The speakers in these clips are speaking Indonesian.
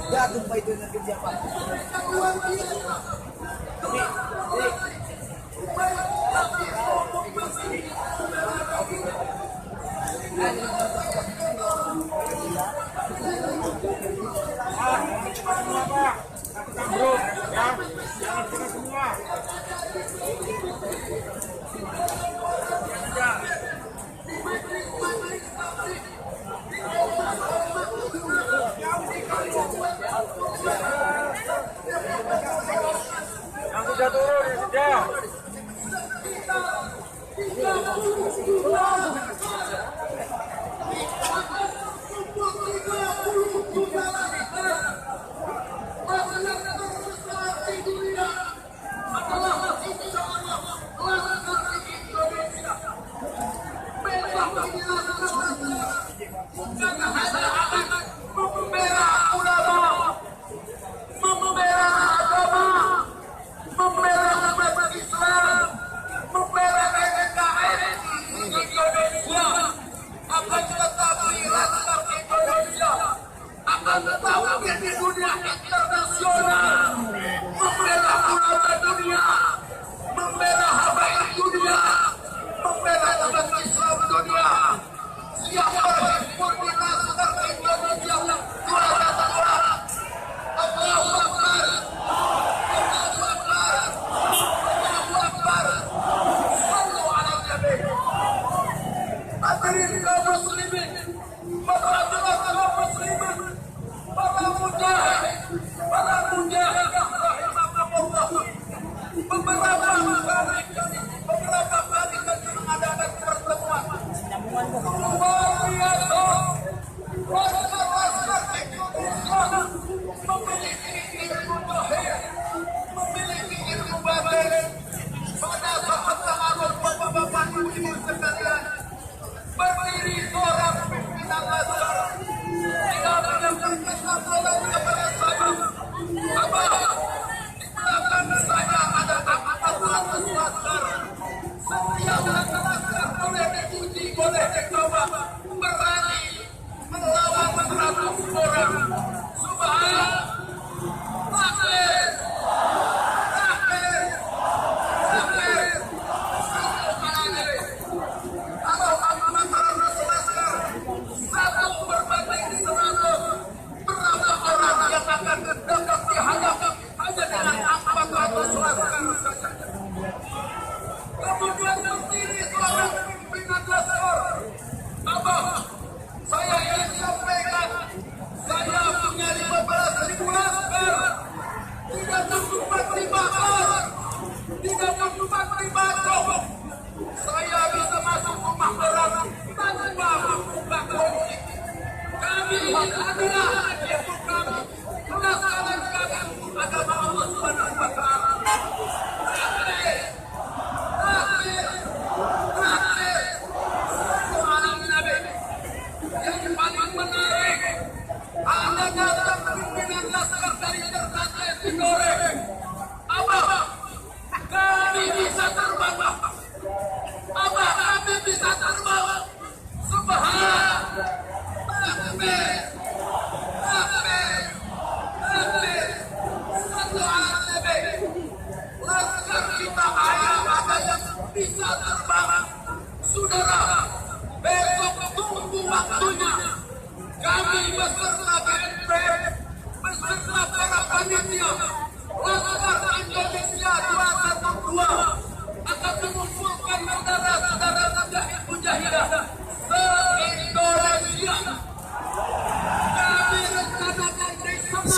Ya, tumpah itu nanti siapa? Bro, ya, jangan kita semua. Yang sudah turun, ya sudah.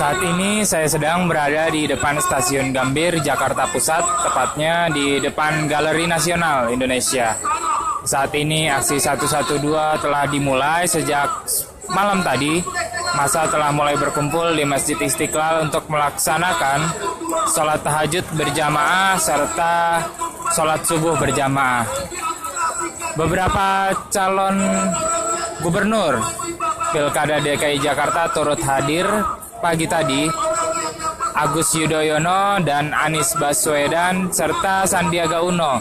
Saat ini saya sedang berada di depan Stasiun Gambir, Jakarta Pusat, tepatnya di depan Galeri Nasional Indonesia. Saat ini aksi 112 telah dimulai sejak malam tadi massa telah mulai berkumpul di Masjid Istiqlal untuk melaksanakan sholat tahajud berjamaah serta sholat subuh berjamaah. Beberapa calon gubernur Pilkada DKI Jakarta turut hadir pagi tadi. Agus Yudhoyono dan Anies Baswedan serta Sandiaga Uno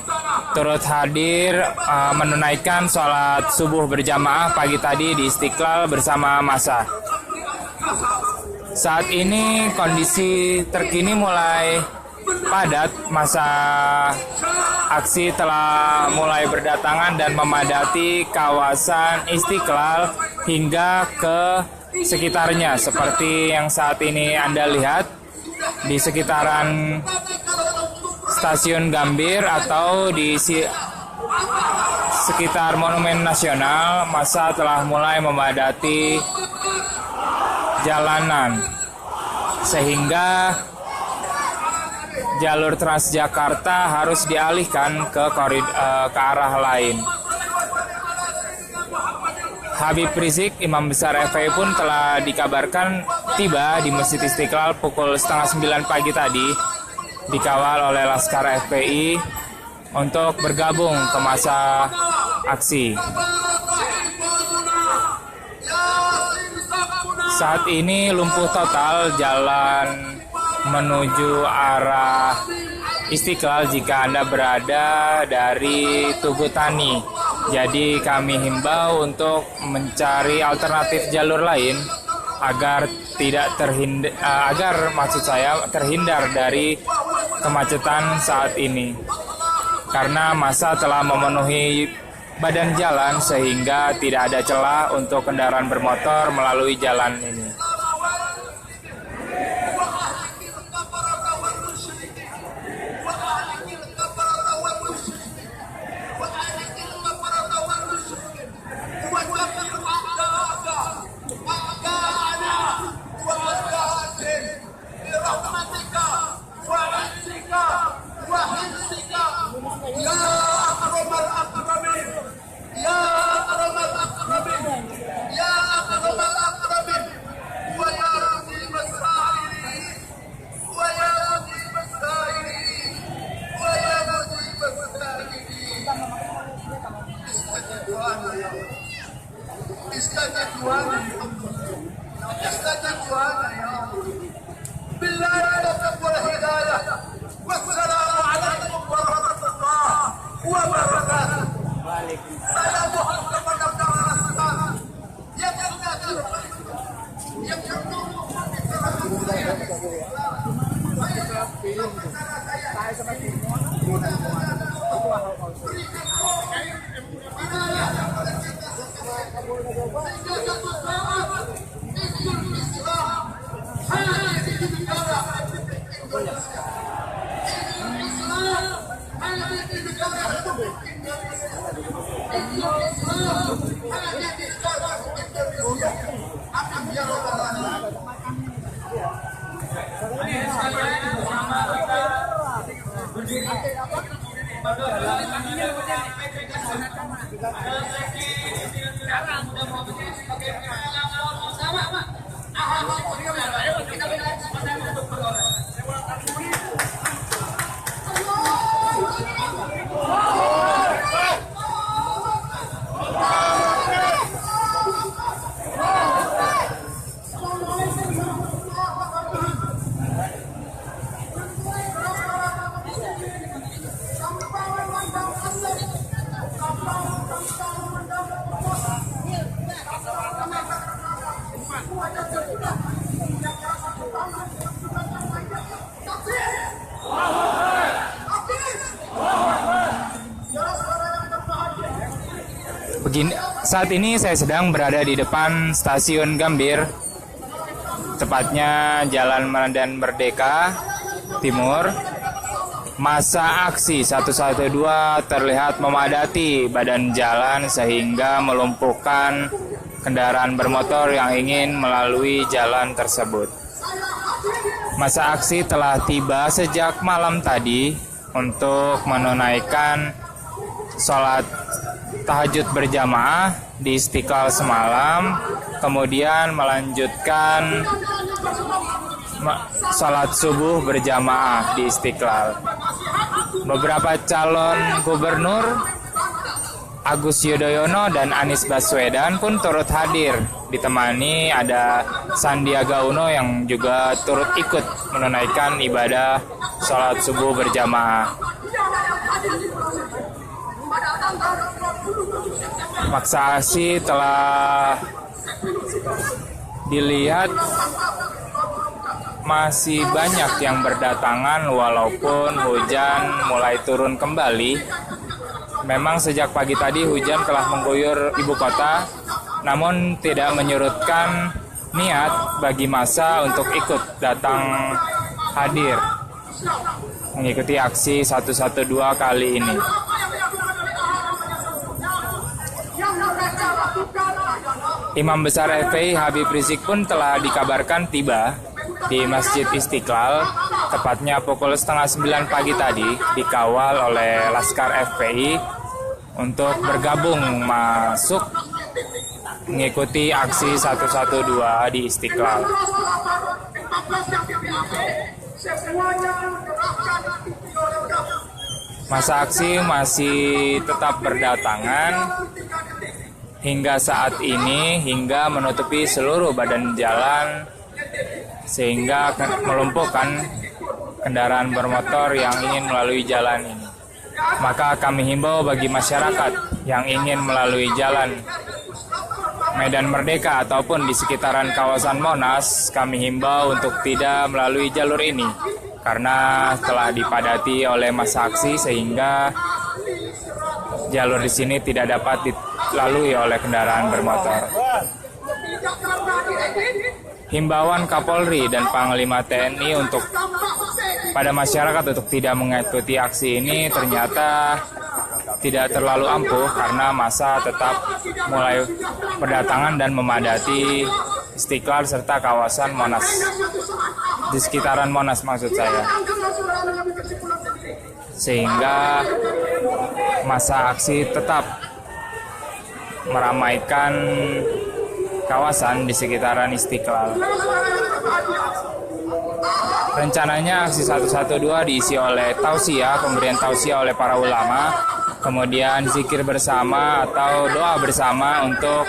turut hadir menunaikan sholat subuh berjamaah pagi tadi di Istiqlal bersama massa. Saat ini kondisi terkini mulai padat, massa aksi telah mulai berdatangan dan memadati kawasan Istiqlal hingga ke sekitarnya, seperti yang saat ini Anda lihat di sekitaran Stasiun Gambir atau di sekitar Monumen Nasional. Massa telah mulai memadati jalanan sehingga jalur Transjakarta harus dialihkan ke arah lain. Habib Rizik, Imam Besar FPI pun telah dikabarkan tiba di Masjid Istiqlal pukul 8:30 pagi tadi, dikawal oleh Laskar FPI untuk bergabung ke massa aksi. Saat ini lumpuh total jalan menuju arah Istiqlal jika Anda berada dari Tugu Tani. Jadi kami himbau untuk mencari alternatif jalur lain agar terhindar dari kemacetan saat ini. Karena massa telah memenuhi badan jalan sehingga tidak ada celah untuk kendaraan bermotor melalui jalan ini. Saat ini saya sedang berada di depan Stasiun Gambir, tepatnya Jalan Medan Merdeka Timur. Massa aksi 112 terlihat memadati badan jalan sehingga melumpuhkan kendaraan bermotor yang ingin melalui jalan tersebut. Massa aksi telah tiba sejak malam tadi untuk menunaikan sholat tahajud berjamaah di Istiqlal semalam kemudian melanjutkan sholat subuh berjamaah di Istiqlal. Beberapa calon gubernur Agus Yudhoyono dan Anies Baswedan pun turut hadir, ditemani ada Sandiaga Uno yang juga turut ikut menunaikan ibadah sholat subuh berjamaah. Paksa aksi telah dilihat masih banyak yang berdatangan walaupun hujan mulai turun kembali. Memang sejak pagi tadi hujan telah mengguyur ibu kota, namun tidak menyurutkan niat bagi massa untuk ikut datang hadir mengikuti aksi 112 kali ini. Imam Besar FPI Habib Rizik pun telah dikabarkan tiba di Masjid Istiqlal, tepatnya pukul 8:30 pagi tadi, dikawal oleh Laskar FPI untuk bergabung masuk mengikuti aksi 112 di Istiqlal. Masa aksi masih tetap berdatangan hingga saat ini, hingga menutupi seluruh badan jalan sehingga melumpuhkan kendaraan bermotor yang ingin melalui jalan ini. Maka kami himbau bagi masyarakat yang ingin melalui jalan Medan Merdeka ataupun di sekitaran kawasan Monas, kami himbau untuk tidak melalui jalur ini karena telah dipadati oleh massa aksi sehingga jalur di sini tidak dapat dilalui oleh kendaraan bermotor. Himbauan Kapolri dan Panglima TNI untuk pada masyarakat untuk tidak mengikuti aksi ini ternyata tidak terlalu ampuh karena massa tetap mulai berdatangan dan memadati Istiqlal serta kawasan Monas, di sekitaran Monas maksud saya, sehingga massa aksi tetap meramaikan kawasan di sekitaran Istiqlal. Rencananya aksi 112 diisi oleh tausiah, pemberian tausiah oleh para ulama, kemudian zikir bersama atau doa bersama untuk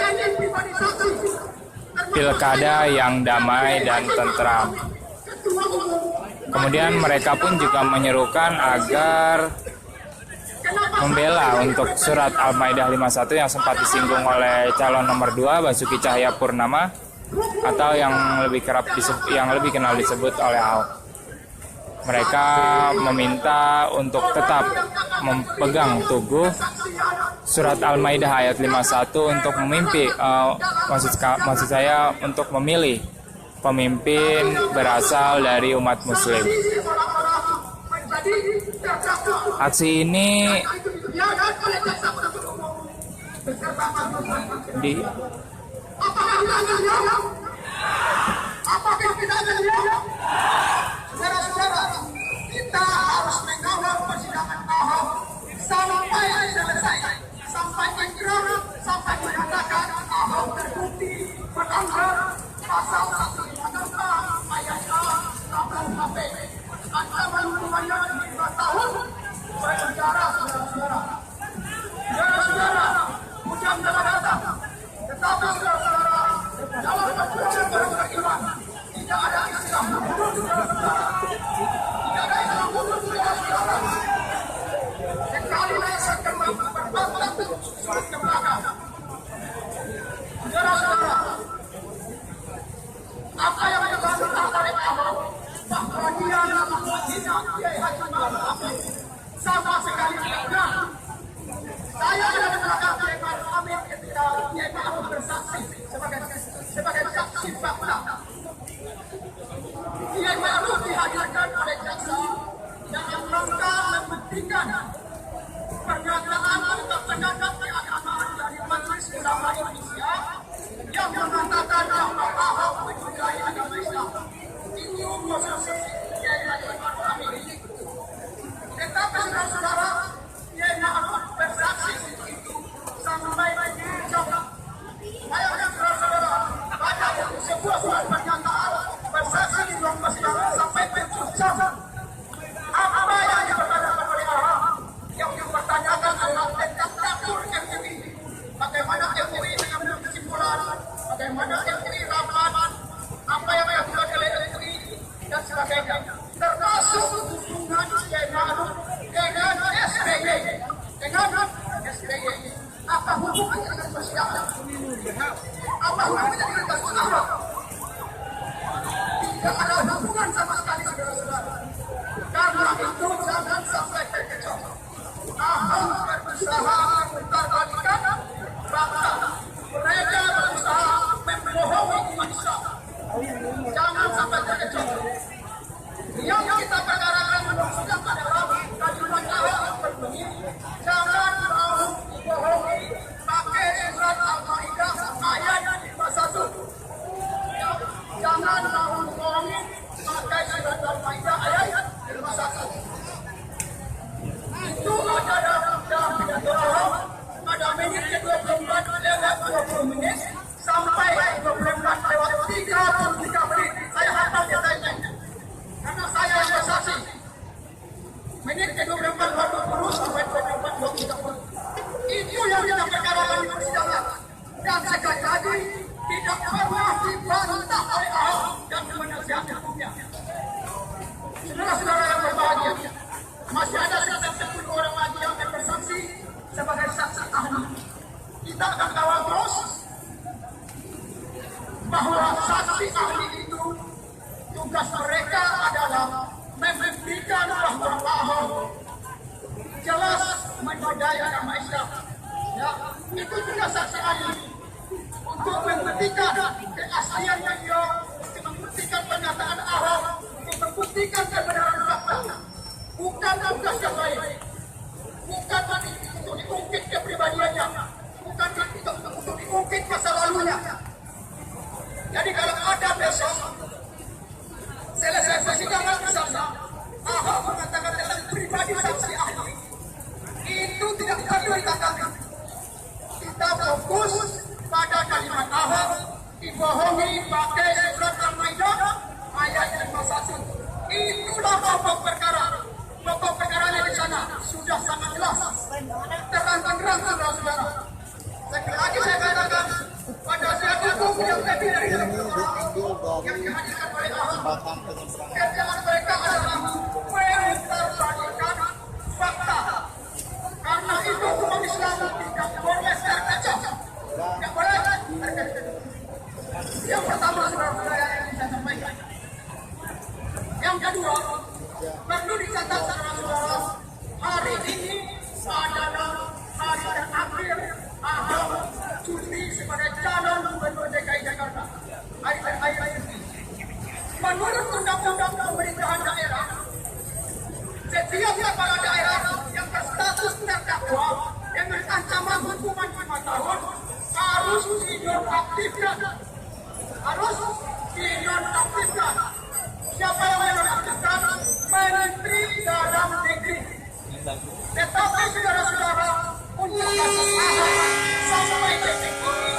pilkada yang damai dan tentram. Kemudian mereka pun juga menyerukan agar membela untuk surat Al-Maidah 51 yang sempat disinggung oleh calon nomor 2 Basuki Cahayapurnama atau yang lebih kenal disebut oleh Ahok. Mereka meminta untuk tetap memegang teguh surat Al-Maidah ayat 51 untuk maksud saya untuk memilih pemimpin berasal dari umat muslim. Aksi ini kita harus mengawal persidangan Ahok sampai selesai, sampai ingkrah, sampai menyatakan Ahok terbukti melanggar pasal 154 ayat A KUHP. Ancaman hukumannya 5 tahun penjara, saudara-saudara. Saudara-saudara, hujan telah datang, tetapi saudara-saudara, dalam perjuangan beriman tidak ada istilah mundur, saudara-saudara. Tidak ada istilah mundur, saudara-saudara. Sekali rasa kembali berbalik sulit ke belakang. Saudara-saudara, apa yang dilakukan oleh Ahok bahwa dia tidak sama sekali tidak. Saya ada di belakang Kiai Ma'ruf Amin ketika Kiai Ma'ruf bersaksi sebagai saksi fakta. Kiai Ma'ruf dihadirkan oleh jaksa yang rangka membuktikan pernyataan untuk pendapat keagamaan dari Majelis Ulama Indonesia yang mengatakan bahwa Ahok menyudahi agama Islam. Ini posisi Kiai Ma'ruf Amin. Tetapi saudara-saudara, Kiai Ma'ruf bersaksi itu sampai dijawab. Bayangkan saudara-saudara, bagaimana MUI rapat, apa yang dilakukan oleh MUI dan sebagainya, termasuk hubungan Kiai Ma'ruf dengan SBY. Apa hubungannya dengan persidangan? Apa hubungannya dengan kasus Ahok? Tidak ada hubungan sama sekali, saudara-saudara. Karena itu jangan sampai terkecoh. Ahok berusaha mempertahankan bangsa. Mereka berusaha membohongi umat Islam. Jangan sampai terkecoh. Yang kita perkarakan sudah adalah kalimat Ahok yang berbunyi, jangan mau dibohongi pakai surat Al-Maidah ayat 51. Jangan mau dibohongi pakai surat Al-Maidah ayat 51. Itu ada dalam pidato Ahok pada menit ke-24 lewat 20 menit sampai 24 lewat 33 menit. Saya hafal detailnya karena saya yang bersaksi. Menit ke-24 20 sampai 24 30. Itu yang kita perkarakan di persidangan. Dan sekali lagi tidak pernah dibantah oleh Ahok dan penasihat hukumnya. Saudara-saudara yang berbahagia, masih ada 10 orang lagi yang akan bersaksi sebagai saksi ahli. Kita akan kawal terus bahwa saksi ahli itu tugas mereka adalah membuktikan bahwa Ahok jelas menodai agama Islam. Ya, itu tugas saksi ahli untuk membuktikan keaslian beliau, untuk membuktikan pernyataan Ahok, untuk membuktikan kebenaran fakta. Bukan tugas yang lain, bukan untuk diungkit kepribadiannya, bukan untuk diungkit masa lalunya. Jadi kalau ada besok selesai persidangan bersama Ahok mengatakan tentang pribadi saksi ahli, itu tidak perlu ditanggapi. Kita fokus pada kalimat Ahok dibohongi pakai surat Al-Maidah ayat 51. Itulah pokok perkara. Pokok perkaranya di sana sudah sangat jelas, terang-terang, saudara-saudara. Sekali lagi saya katakan, pada saat hukum yang tadi dari dalam orang yang dihadirkan oleh Ahok, kerjaan mereka adalah memperbandingkan fakta. Karena itu umat Islam tidak boleh terkecoh, tidak boleh terkecoh. Yang pertama, saudara-saudara yang bisa sampaikan. Yang kedua, perlu dicatat saudara-saudara, hari ini adalah hari terakhir Ahok cuti sebagai calon gubernur DKI Jakarta. Hari terakhir ini. Menurut undang-undang pemerintahan daerah, setiap kepala daerah yang berstatus terdakwa dengan ancaman hukuman 5 tahun harus dinonaktifkan. Siapa yang menonaktifkan? Menteri Dalam Negeri. Tetapi saudara-saudara, untuk kasus Ahok sampai detik ini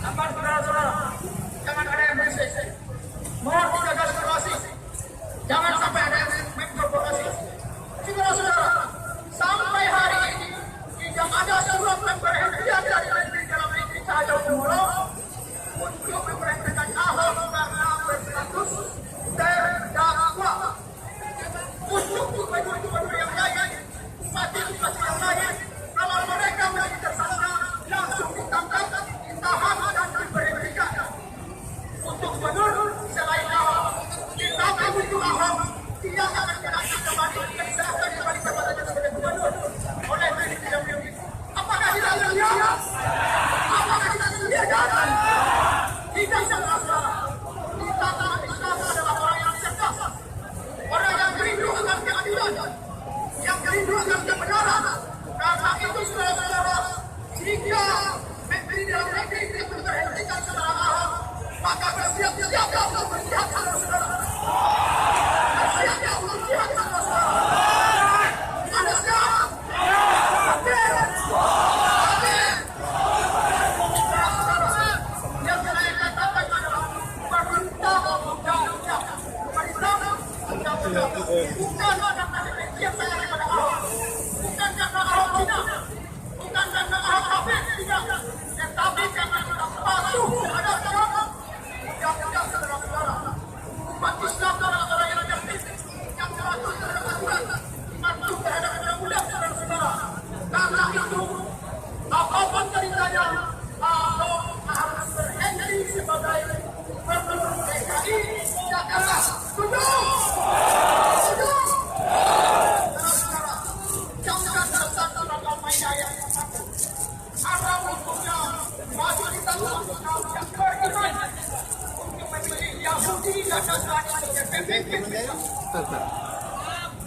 sabar saudara-saudara, jangan ada yang berisik. Mohon dijaga situasi, jangan sampai ada yang memprovokasi. Saudara-saudara, sampai hari ini tidak ada surat pemberhentian dari Menteri Dalam Negeri Cahyokumolo untuk memberhentikan Ahok karena berstatus terdakwa. karena itu apapun ceritanya Ahok harus berhenti sebagai Gubernur DKI Jakarta. Setuju? Setuju? Saudara-saudara, jangan bersatu dalam mainan yang satu. Ada waktunya bagi kita untuk yang beriman untuk memilih Yahudi dan Nasrani sebagai pemimpin kita.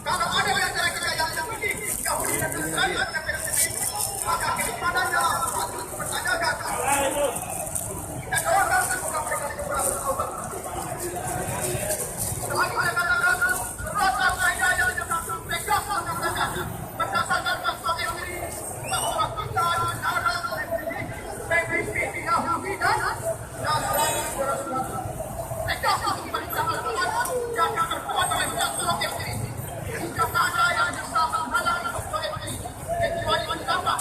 Kalau ada yang kita yang memilih Yahudi dan Nasrani sebagai pemimpin, maka keimanannya patut dipertanyakan. Kita doakan semoga mereka bertobat. Selagi mereka katakan, rasa saya yang dimaksud mereka mengatakan berdasarkan pasal ini bahwa kita negara pemimpin Yahudi dan Nasrani. Mereka berbicara Tuhan yang terkuat oleh Tuhan yang ini. Jika ada yang bisa menghalangi proyek ini, kecuali kita.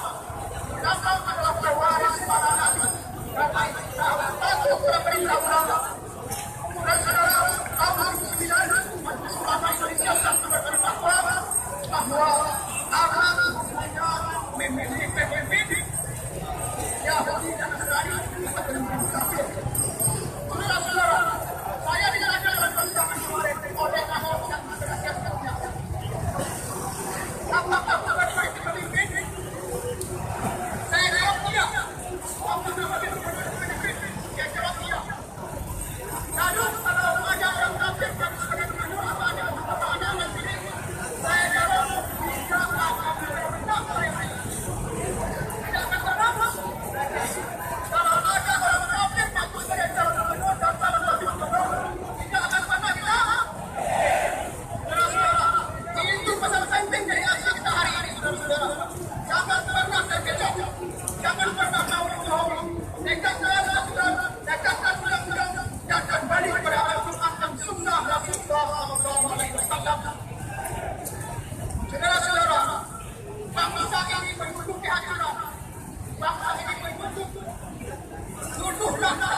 Kita adalah pewaris para nabi. Karena itu kita patut berperintah-perintah. Dan saudara, tahun 2009, Majelis Ulama Indonesia telah berfatwa bahwa akan memilih pemimpin Yahudi dan Nasrani untuk pemimpin kafir. Saudara-saudara, saya tidak ada dalam persidangan kemarin oleh Ahok yang menjelaskannya. Apakah sebagai pemimpin? Saya jawab tidak. Apakah sebagai pemimpin? Saya jawab tidak. Lalu kalau ada yang kafir dan sebagai gubernur apa ada nanti? Saya jawab tidak akan benar oleh saya. Tidak akan bernama. Kalau ada orang kafir masuk sebagai calon gubernur dan calon wakil gubernur, tidak akan pernah kita. Saudara-saudara, itu pesan penting dari aksi kita hari ini, saudara-saudara. Jangan pernah terkecoh, jangan pernah mau dibohongi. Dekatkan bulan-bulan dan kembali kepada Al-Quran dan Sunnah Rasulullah SAW. Saudara-saudara, bangsa ini berbentuk kehancuran. Bangsa ini berbentuk runtuh rata.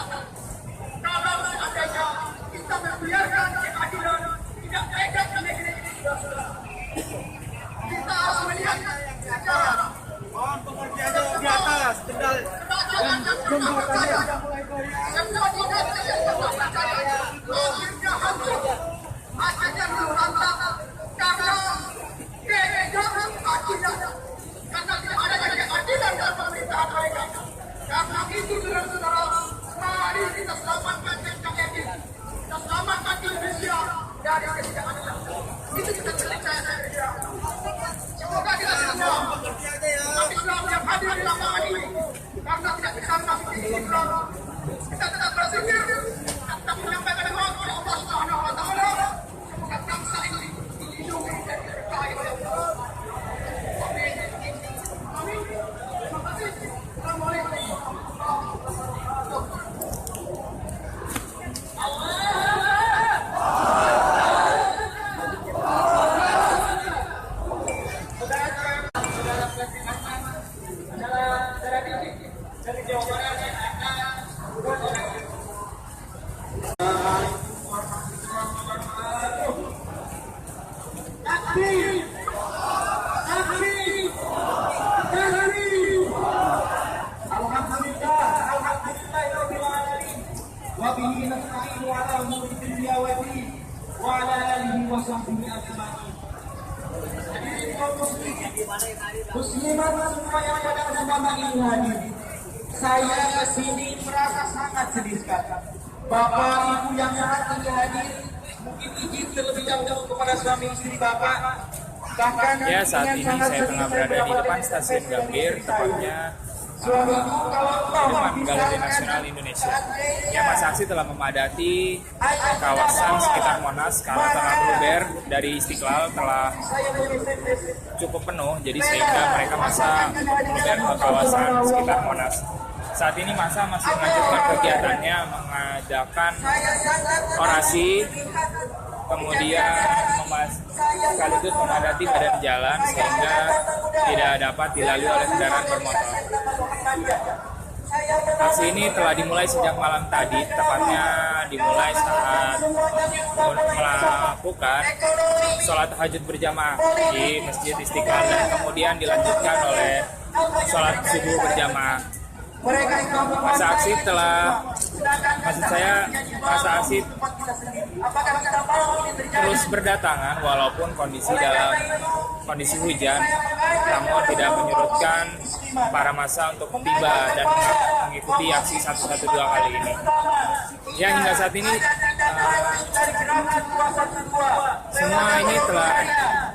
Kalau seandainya kita membiarkan keadilan tidak tegak di negeri ini, saudara-saudara, kita harus melihat secara Mohon pengertiannya di atas, kendal. semua tidak percaya akhirnya hancur, akhirnya berantakan karena keegoan akidah, karena tidak ada keadilan dalam pemerintahan mereka. Karena itu saudara-saudara, mari kita selamatkan NKRI, kita selamatkan Indonesia dari ketidakadilan. Itu kita percaya saja. Semoga kita semua umat Islam yang hadir di lapangan ini, karena tidak bisa masuk di Islam, kita tetap berpikir, tetap menyampaikan doa kepada Allah Subhanahu Wa Taala. Semoga bangsa ini dilindungi dan diberkahi oleh Allah. Amin. Amin. Terima kasih. Assalamualaikum. Muslimat semua yang pada kesempatan ini hadir, saya kesini merasa sangat sedih sekali. Bapak ibu yang saat ini hadir, mungkin izin terlebih dahulu kepada suami istri bapak. Bahkan Ya, saat ini saya tengah berada di depan stasiun Gambir, tepatnya suamiku kalau di depan Galeri Nasional Indonesia. Ya, masa aksi telah memadati kawasan sekitar Monas karena tengah meluber dari Istiqlal telah cukup penuh, jadi sehingga mereka masa meluber ke kawasan sekitar Monas. Saat ini masa masih melanjutkan kegiatannya, mengadakan orasi, kemudian sekaligus memadati badan jalan sehingga tidak dapat dilalui oleh kendaraan bermotor. Aksi ini telah dimulai sejak malam tadi, tepatnya dimulai saat melakukan sholat tahajud berjamaah di Masjid Istiqlal dan kemudian dilanjutkan oleh sholat subuh berjamaah. Mereka sudah Masa aksi telah, masa aksi apakah kita mau ini terjadi? terus berdatangan walaupun dalam kondisi hujan, namun tidak menyurutkan para massa untuk tiba dan mengikuti aksi 112 kali ini. Ya, hingga saat ini Dari gerakan 212 semua ini telah,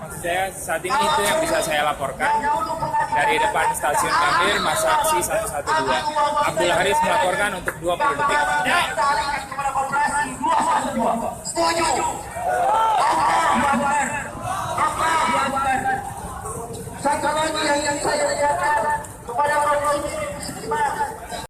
maksud saya saat ini itu yang bisa saya laporkan dari depan stasiun Gambir masa aksi 112. Abdul Haris melaporkan untuk 20 detik. kita alihkan kepada operasi 212. Setuju? Satu lagi yang saya tanyakan kepada Bapak Ibu